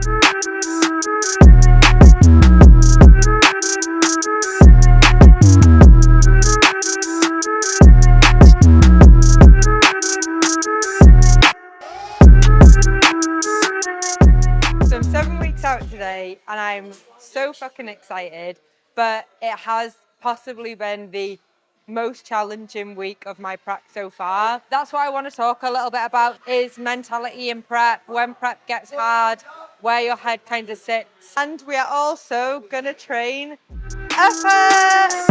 So I'm 7 weeks out today and I'm so fucking excited, but it has possibly been the most challenging week of my prep so far. That's what I want to talk a little bit about is mentality in prep, when prep gets hard, where your head kind of sits. And we are also going to train effort.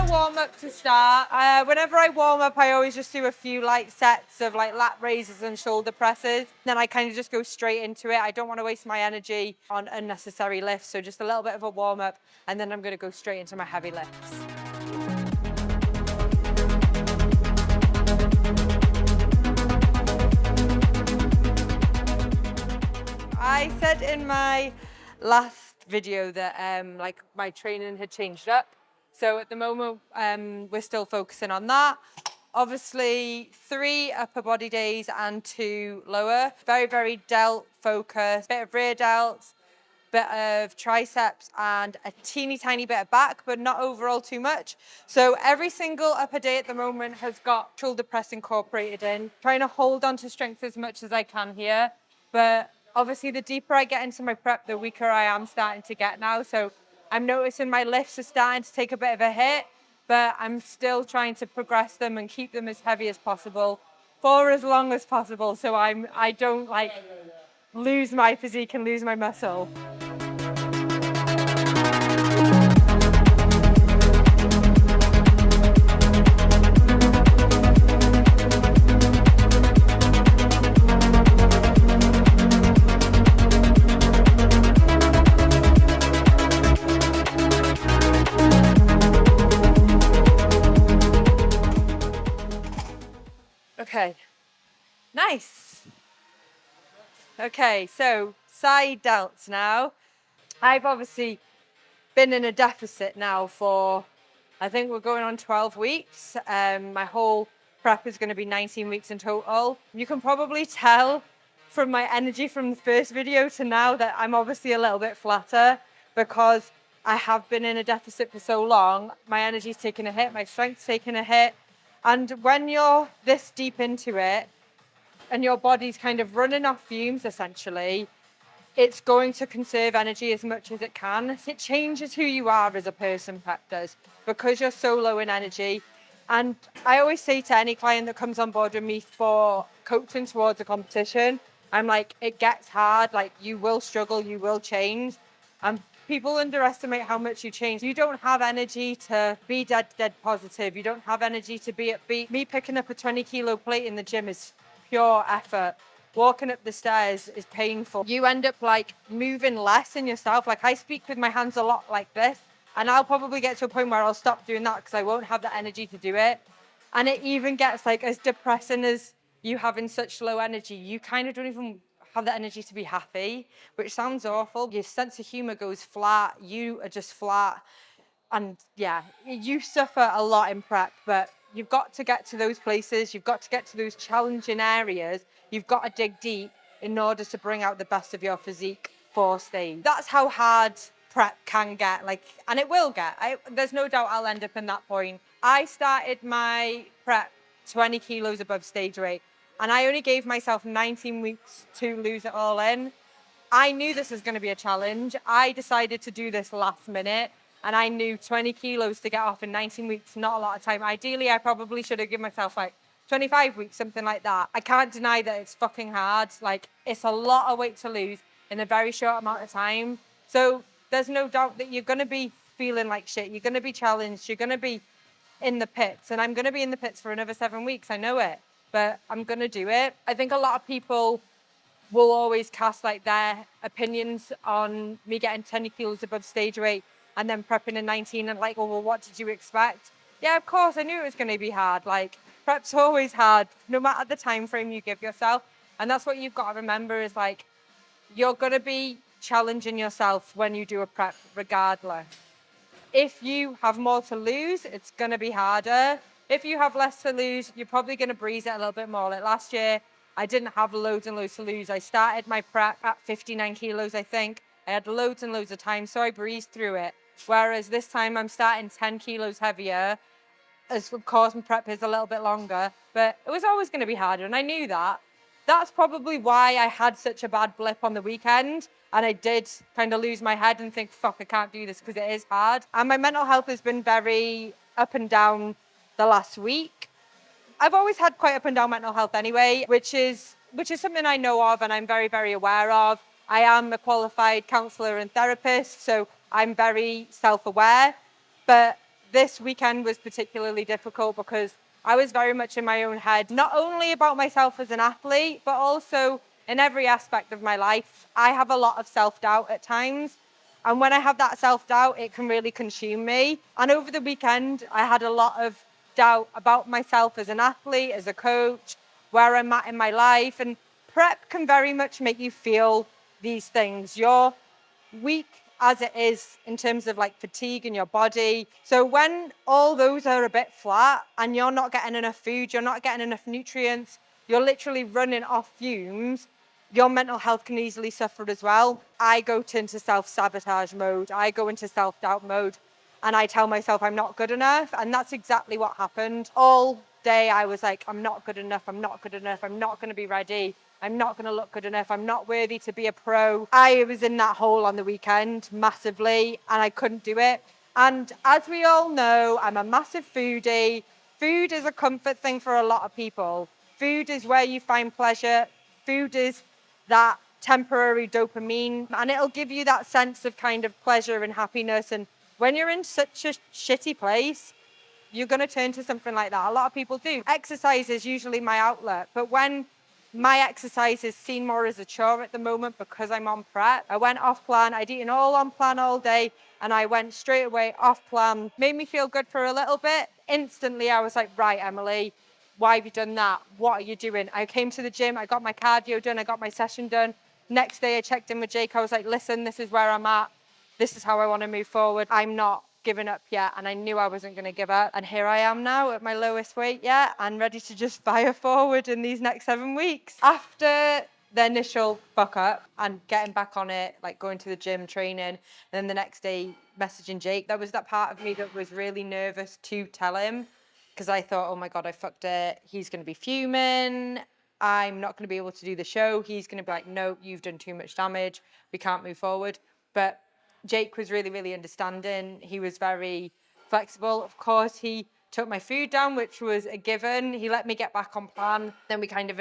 Warm up to start. Whenever I warm up, I always just do a few light sets of like lat raises and shoulder presses. Then I kind of just go straight into it. I don't want to waste my energy on unnecessary lifts, so just a little bit of a warm up, and then I'm going to go straight into my heavy lifts. I said in my last video that like my training had changed up. So at the moment, we're still focusing on that. Obviously, 3 upper body days and 2 lower. Very, very delt focused, bit of rear delts, bit of triceps and a teeny tiny bit of back, but not overall too much. So every single upper day at the moment has got shoulder press incorporated in. Trying to hold on to strength as much as I can here. But obviously the deeper I get into my prep, the weaker I am starting to get now. So I'm noticing my lifts are starting to take a bit of a hit, but I'm still trying to progress them and keep them as heavy as possible for as long as possible. So I don't like lose my physique and lose my muscle. Okay, nice. Okay, so side delts now. I've obviously been in a deficit now for, I think we're going on 12 weeks. My whole prep is going to be 19 weeks in total. You can probably tell from my energy from the first video to now that I'm obviously a little bit flatter because I have been in a deficit for so long. My energy's taken a hit, my strength's taken a hit. And when you're this deep into it and your body's kind of running off fumes, essentially, it's going to conserve energy as much as it can. It changes who you are as a person, prep does, because you're so low in energy. And I always say to any client that comes on board with me for coaching towards a competition, I'm like, it gets hard, like you will struggle, you will change. And people underestimate how much you change. You don't have energy to be dead positive. You don't have energy to be upbeat. Me picking up a 20-kilo plate in the gym is pure effort. Walking up the stairs is painful. You end up like moving less in yourself. Like I speak with my hands a lot like this, and I'll probably get to a point where I'll stop doing that because I won't have the energy to do it. And it even gets like as depressing as you having such low energy. You kind of don't even have the energy to be happy, which sounds awful. Your sense of humor goes flat. You are just flat. And yeah, you suffer a lot in prep, but you've got to get to those places. You've got to get to those challenging areas. You've got to dig deep in order to bring out the best of your physique for stage. That's how hard prep can get, like, and it will get. There's no doubt I'll end up in that point. I started my prep 20 kilos above stage weight, and I only gave myself 19 weeks to lose it all in. I knew this was going to be a challenge. I decided to do this last minute, and I knew 20 kilos to get off in 19 weeks, not a lot of time. Ideally, I probably should have given myself like 25 weeks, something like that. I can't deny that it's fucking hard. Like, it's a lot of weight to lose in a very short amount of time. So there's no doubt that you're going to be feeling like shit. You're going to be challenged. You're going to be in the pits, and I'm going to be in the pits for another 7 weeks. I know it, but I'm going to do it. I think a lot of people will always cast like their opinions on me getting 10 kilos above stage weight and then prepping in 19 and like, oh, well, what did you expect? Yeah, of course, I knew it was going to be hard. Like, prep's always hard, no matter the time frame you give yourself. And that's what you've got to remember is like, you're going to be challenging yourself when you do a prep regardless. If you have more to lose, it's going to be harder. If you have less to lose, you're probably going to breeze it a little bit more. Like last year, I didn't have loads and loads to lose. I started my prep at 59 kilos, I think. I had loads and loads of time, so I breezed through it. Whereas this time I'm starting 10 kilos heavier, as of course my prep is a little bit longer, but it was always going to be harder, and I knew that. That's probably why I had such a bad blip on the weekend, and I did kind of lose my head and think, fuck, I can't do this, because it is hard. And my mental health has been very up and down the last week. I've always had quite up and down mental health anyway, which is something I know of and I'm very, very aware of. I am a qualified counsellor and therapist, so I'm very self-aware. But this weekend was particularly difficult because I was very much in my own head, not only about myself as an athlete, but also in every aspect of my life. I have a lot of self-doubt at times. And when I have that self-doubt, it can really consume me. And over the weekend, I had a lot of doubt about myself as an athlete, as a coach, where I'm at in my life. And prep can very much make you feel these things. You're weak as it is in terms of like fatigue in your body. So when all those are a bit flat and you're not getting enough food, you're not getting enough nutrients, you're literally running off fumes, your mental health can easily suffer as well. I go into self-sabotage mode. I go into self-doubt mode. And I tell myself I'm not good enough. And that's exactly what happened. All day I was like, I'm not good enough. I'm not good enough. I'm not going to be ready. I'm not going to look good enough. I'm not worthy to be a pro. I was in that hole on the weekend massively, and I couldn't do it. And as we all know, I'm a massive foodie. Food is a comfort thing for a lot of people. Food is where you find pleasure. Food is that temporary dopamine, and it'll give you that sense of kind of pleasure and happiness. And when you're in such a shitty place, you're going to turn to something like that. A lot of people do. Exercise is usually my outlet, but when my exercise is seen more as a chore at the moment because I'm on prep, I went off plan. I'd eaten all on plan all day, and I went straight away off plan. Made me feel good for a little bit. Instantly, I was like, right, Emily, why have you done that? What are you doing? I came to the gym, I got my cardio done, I got my session done. Next day, I checked in with Jake. I was like, listen, this is where I'm at. This is how I want to move forward. I'm not giving up yet, and I knew I wasn't going to give up. And here I am now at my lowest weight yet and ready to just fire forward in these next 7 weeks. After the initial fuck up and getting back on it, like going to the gym, training, and then the next day messaging Jake, there was that part of me that was really nervous to tell him, because I thought, oh my God, I fucked it. He's going to be fuming. I'm not going to be able to do the show. He's going to be like, no, you've done too much damage. We can't move forward. But Jake was really, really understanding. He was very flexible. Of course, he took my food down, which was a given. He let me get back on plan. Then we kind of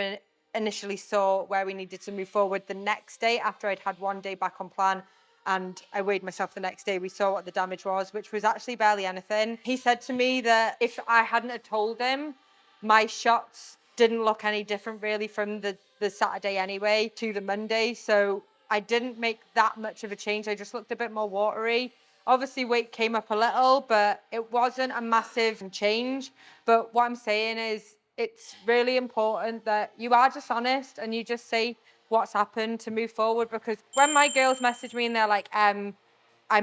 initially saw where we needed to move forward the next day after I'd had 1 day back on plan. And I weighed myself the next day. We saw what the damage was, which was actually barely anything. He said to me that if I hadn't have told him, my shots didn't look any different really from the Saturday anyway to the Monday. So I didn't make that much of a change. I just looked a bit more watery. Obviously, weight came up a little, but it wasn't a massive change. But what I'm saying is it's really important that you are just honest and you just say what's happened to move forward. Because when my girls message me and they're like, I'm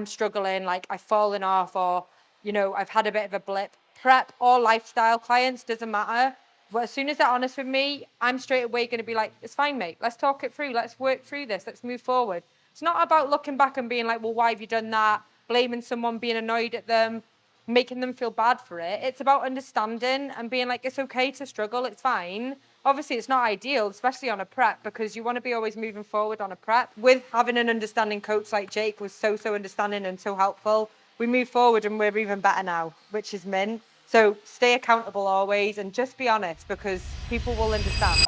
struggling, like I've fallen off, or, I've had a bit of a blip, prep or lifestyle clients, doesn't matter. Well, as soon as they're honest with me, I'm straight away going to be like, it's fine, mate. Let's talk it through. Let's work through this. Let's move forward. It's not about looking back and being like, well, why have you done that? Blaming someone, being annoyed at them, making them feel bad for it. It's about understanding and being like, it's okay to struggle. It's fine. Obviously, it's not ideal, especially on a prep, because you want to be always moving forward on a prep. With having an understanding coach like Jake was so understanding and so helpful. We move forward and we're even better now, which is mint. So stay accountable always and just be honest, because people will understand.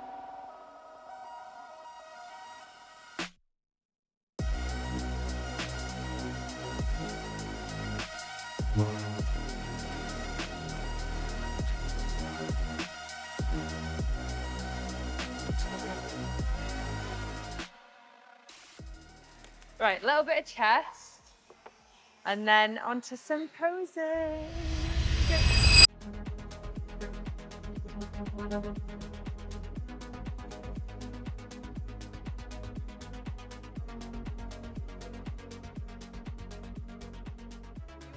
Right, a little bit of chest and then onto some poses. You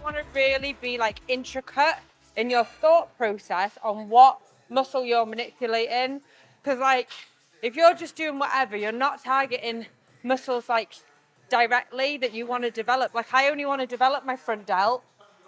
want to really be like intricate in your thought process on what muscle you're manipulating, because like If you're just doing whatever, you're not targeting muscles like directly that you want to develop. Like I only want to develop my front delt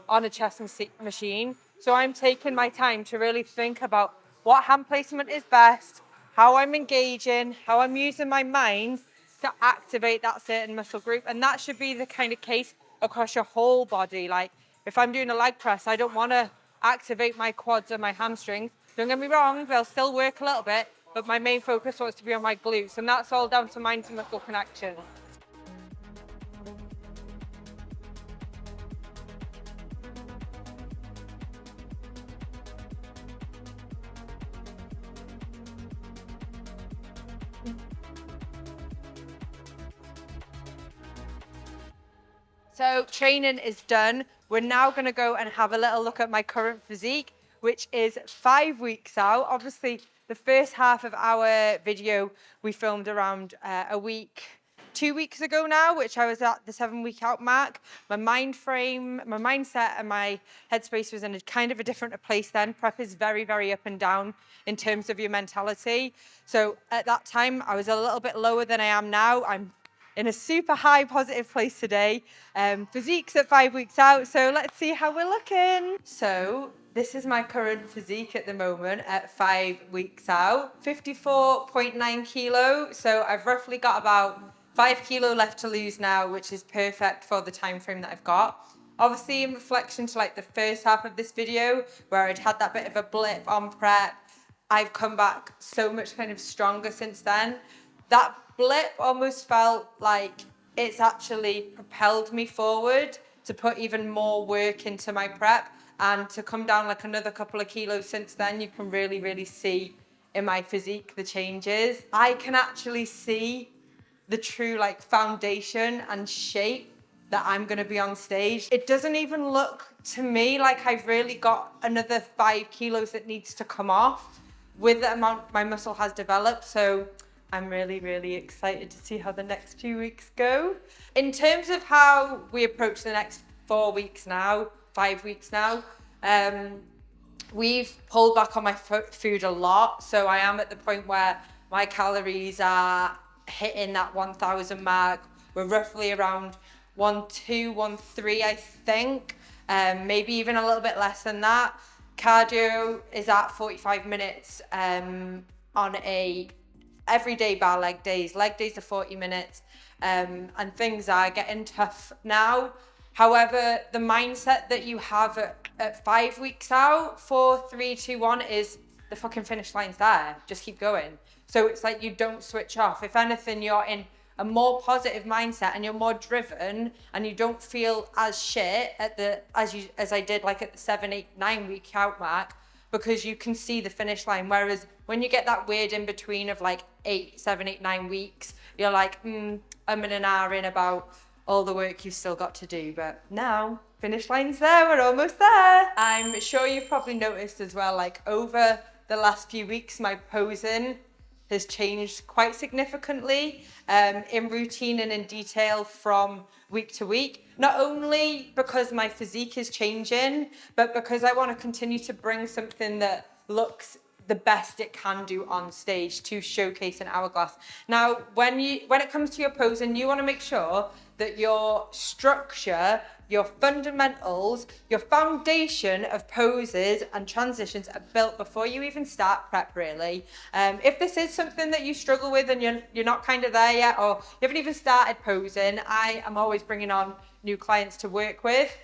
on a chest machine. So I'm taking my time to really think about what hand placement is best, how I'm engaging, how I'm using my mind to activate that certain muscle group. And that should be the kind of case across your whole body. Like if I'm doing a leg press, I don't want to activate my quads or my hamstrings. Don't get me wrong, they'll still work a little bit, but my main focus wants to be on my glutes. And that's all down to mind to muscle connection. So training is done. We're now going to go and have a little look at my current physique, which is 5 weeks out. Obviously, the first half of our video we filmed around a week, 2 weeks ago now, which I was at the 7 week out mark. My mind frame, my mindset and my headspace was in a kind of a different place then. Prep is very, very up and down in terms of your mentality. So at that time, I was a little bit lower than I am now. I'm in a super high positive place today. Physique's at 5 weeks out, so let's see how we're looking. So this is my current physique at the moment at 5 weeks out. 54.9 kilo, so I've roughly got about 5 kilo left to lose now, which is perfect for the time frame that I've got. Obviously in reflection to like the first half of this video where I'd had that bit of a blip on prep, I've come back so much kind of stronger since then. That blip almost felt like it's actually propelled me forward to put even more work into my prep, and to come down like another couple of kilos since then. You can really, really see in my physique the changes. I can actually see the true like foundation and shape that I'm going to be on stage. It doesn't even look to me like I've really got another 5 kilos that needs to come off with the amount my muscle has developed. So I'm really, really excited to see how the next few weeks go. In terms of how we approach the next 4 weeks now, 5 weeks now, we've pulled back on my food a lot. So I am at the point where my calories are hitting that 1,000 mark. We're roughly around 1,200, 1,300, I think. Maybe even a little bit less than that. Cardio is at 45 minutes on a everyday bar leg days. Leg days are 40 minutes, and things are getting tough now. However, the mindset that you have at 5 weeks out, 4, 3, 2, 1 is the fucking finish line's there. Just keep going. So it's like you don't switch off. If anything, you're in a more positive mindset and you're more driven, and you don't feel as shit at the as I did like at the 7, 8, 9 week out mark, because you can see the finish line. Whereas when you get that weird in between of like 7, 8, 9 weeks, you're like, I'm in an hour in about all the work you've still got to do. But now, finish line's there, we're almost there. I'm sure you've probably noticed as well, like over the last few weeks, my posing has changed quite significantly in routine and in detail from week to week. Not only because my physique is changing, but because I want to continue to bring something that looks the best it can do on stage to showcase an hourglass. Now, when it comes to your posing, you want to make sure that your structure, your fundamentals, your foundation of poses and transitions are built before you even start prep, really. If this is something that you struggle with and you're not kind of there yet, or you haven't even started posing, I am always bringing on new clients to work with.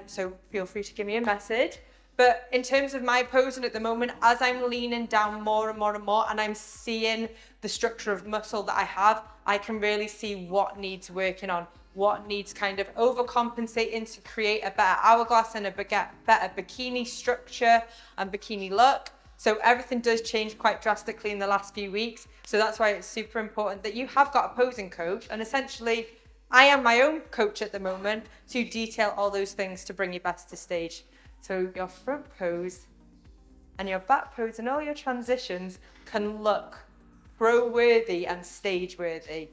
So feel free to give me a message. But in terms of my posing at the moment, as I'm leaning down more and more and more, and I'm seeing the structure of muscle that I have, I can really see what needs working on, what needs kind of overcompensating to create a better hourglass and a better bikini structure and bikini look. So everything does change quite drastically in the last few weeks. So that's why it's super important that you have got a posing coach. And essentially, I am my own coach at the moment to detail all those things to bring you best to stage. So your front pose and your back pose and all your transitions can look pro-worthy and stage-worthy.